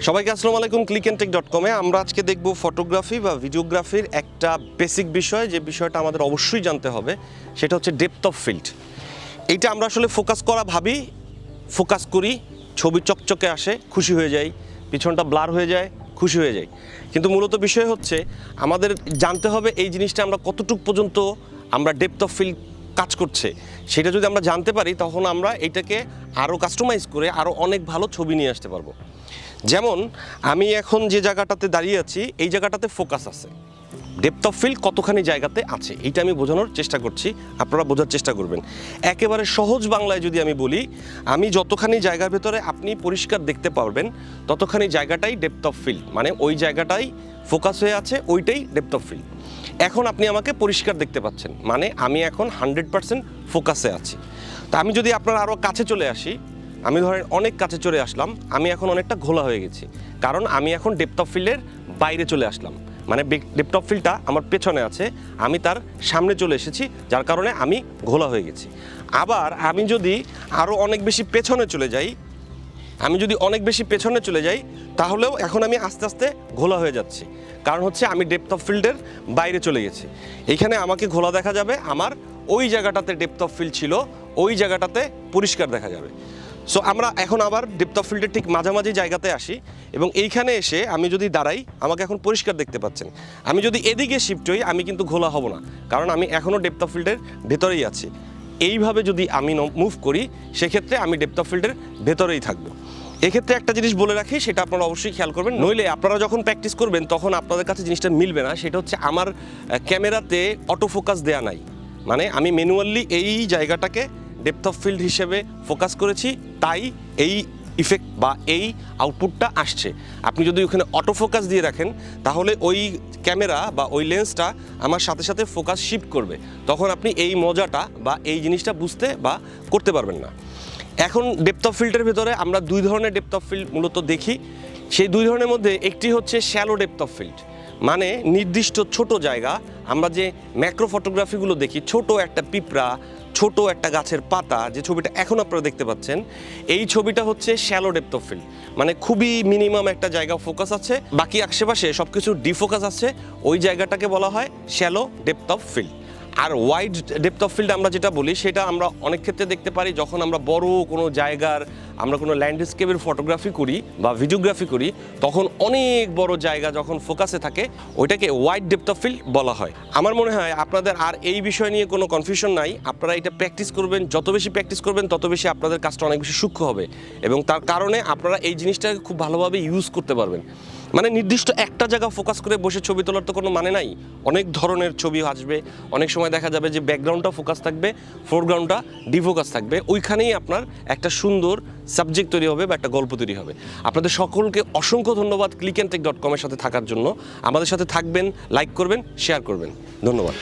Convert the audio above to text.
সবাইকে আসসালামু আলাইকুম। clickandtech.com-এ আমরা আজকে দেখব ফটোগ্রাফি বা ভিডিওগ্রাফির একটা বেসিক বিষয়, যে বিষয়টা আমাদের অবশ্যই জানতে হবে, সেটা হচ্ছে ডেপথ অফ ফিল্ড। এইটা আমরা আসলে ফোকাস করা ভাবি, ফোকাস করি, ছবি চকচকে আসে, খুশি হয়ে যাই, পিছনটা ব্লার হয়ে যায়, খুশি হয়ে যাই। কিন্তু মূলত বিষয় হচ্ছে আমাদের জানতে হবে এই জিনিসটা আমরা কতটুকু পর্যন্ত আমরা ডেপথ অফ ফিল্ড কাজ করছে সেটা যদি আমরা জানতে পারি, তখন আমরা এটাকে আরও কাস্টমাইজ করে আরও অনেক ভালো ছবি নিয়ে আসতে পারবো। যেমন আমি এখন যে জায়গাটাতে দাঁড়িয়ে আছি, এই জায়গাটাতে ফোকাস আছে, ডেপথ অফ ফিল্ড কতখানি জায়গাতে আছে এইটা আমি বোঝানোর চেষ্টা করছি, আপনারা বোঝার চেষ্টা করবেন। একেবারে সহজ বাংলায় যদি আমি বলি, আমি যতখানি জায়গার ভেতরে আপনি পরিষ্কার দেখতে পারবেন ততখানি জায়গাটাই ডেপথ অফ ফিল্ড, মানে ওই জায়গাটাই ফোকাস হয়ে আছে, ওইটাই ডেপথ অফ ফিল্ড। এখন আপনি আমাকে পরিষ্কার দেখতে পাচ্ছেন, মানে আমি এখন 100% ফোকাসে আছি। তা আমি যদি আপনার আরও কাছে চলে আসি, আমি ধরেন অনেক কাছে চলে আসলাম, আমি এখন অনেকটা ঘোলা হয়ে গেছি, কারণ আমি এখন ডেপথ অফ ফিল্ডের বাইরে চলে আসলাম, মানে ডেপথ অফ ফিল্ডটা আমার পেছনে আছে, আমি তার সামনে চলে এসেছি, যার কারণে আমি ঘোলা হয়ে গেছি। আবার আমি যদি আরও অনেক বেশি পেছনে চলে যাই, তাহলেও এখন আমি আস্তে আস্তে ঘোলা হয়ে যাচ্ছি, কারণ হচ্ছে আমি ডেপথ অফ ফিল্ডের বাইরে চলে গেছি। এইখানে আমাকে ঘোলা দেখা যাবে, আমার ওই জায়গাটাতে ডেপথ অফ ফিল্ড ছিল, ওই জায়গাটাতে পরিষ্কার দেখা যাবে। সো আমরা এখন আবার ডেপথ অফ ফিল্ডের ঠিক মাঝামাঝি জায়গাতে আসি, এবং এইখানে এসে আমি যদি দাঁড়াই, আমাকে এখন পরিষ্কার দেখতে পাচ্ছেন। আমি যদি এদিকে শিফট হই, আমি কিন্তু ঘোলা হব না, কারণ আমি এখনও ডেপথ অফ ফিল্ডের ভেতরেই আছি। এইভাবে যদি আমি মুভ করি, সেক্ষেত্রে আমি ডেপথ অফ ফিল্ডের ভেতরেই থাকবো। এক্ষেত্রে একটা জিনিস বলে রাখি, সেটা আপনারা অবশ্যই খেয়াল করবেন, নইলে আপনারা যখন প্র্যাকটিস করবেন তখন আপনাদের কাছে জিনিসটা মিলবে না। সেটা হচ্ছে আমার ক্যামেরাতে অটো ফোকাস দেয়া নাই, মানে আমি ম্যানুয়ালি এই জায়গাটাকে ডেপথ অফ ফিল্ড হিসেবে ফোকাস করেছি, তাই এই ইফেক্ট বা এই আউটপুটটা আসছে। আপনি যদি ওখানে অটো ফোকাস দিয়ে রাখেন, তাহলে ওই ক্যামেরা বা ওই লেন্সটা আমার সাথে সাথে ফোকাস শিফট করবে, তখন আপনি এই মজাটা বা এই জিনিসটা বুঝতে বা করতে পারবেন না। এখন ডেপথ অফ ফিল্ডের ভেতরে আমরা দুই ধরনের ডেপথ অফ ফিল্ড মূলত দেখি। সেই দুই ধরনের মধ্যে একটি হচ্ছে শ্যালো ডেপথ অফ ফিল্ড, মানে নির্দিষ্ট ছোট জায়গা। আমরা যে ম্যাক্রো ফটোগ্রাফিগুলো দেখি, ছোট একটা পিঁপড়া, ছোট একটা গাছের পাতা, যে ছবিটা এখন আপনারা দেখতে পাচ্ছেন, এই ছবিটা হচ্ছে শ্যালো ডেপথ অফ ফিল্ড, মানে খুবই মিনিমাম একটা জায়গা ফোকাস আছে, বাকি আশেপাশে সব কিছু ডিফোকাস আছে, ওই জায়গাটাকে বলা হয় শ্যালো ডেপথ অফ ফিল্ড। আর ওয়াইড ডেপথ অফ ফিল্ড আমরা যেটা বলি, সেটা আমরা অনেক ক্ষেত্রে দেখতে পারি যখন আমরা বড় কোনো জায়গার, আমরা কোনো ল্যান্ডস্কেপের ফটোগ্রাফি করি বা ভিডিওগ্রাফি করি, তখন অনেক বড় জায়গা যখন ফোকাসে থাকে, ওইটাকে ওয়াইড ডেপথ অফ ফিল্ড বলা হয়। আমার মনে হয় আপনাদের আর এই বিষয় নিয়ে কোনো কনফিউশন নাই। আপনারা এটা প্র্যাকটিস করবেন, যত বেশি প্র্যাকটিস করবেন তত বেশি আপনাদের কাজটা অনেক বেশি সূক্ষ্ম হবে, এবং তার কারণে আপনারা এই জিনিসটাকে খুব ভালোভাবে ইউজ করতে পারবেন। মানে নির্দিষ্ট একটা জায়গা ফোকাস করে বসে ছবি তোলার তো কোনো মানে নাই, অনেক ধরনের ছবি আসবে। অনেক সময় দেখা যাবে যে ব্যাকগ্রাউন্ডটা ফোকাস থাকবে, ফোরগ্রাউন্ডটা ডিফোকাস থাকবে, ওইখানেই আপনার একটা সুন্দর সাবজেক্ট তৈরি হবে বা একটা গল্প তৈরি হবে। আপনাদের সকলকে অসংখ্য ধন্যবাদ clickandtech.com-এর সাথে থাকার জন্য। আমাদের সাথে থাকবেন, লাইক করবেন, শেয়ার করবেন। ধন্যবাদ।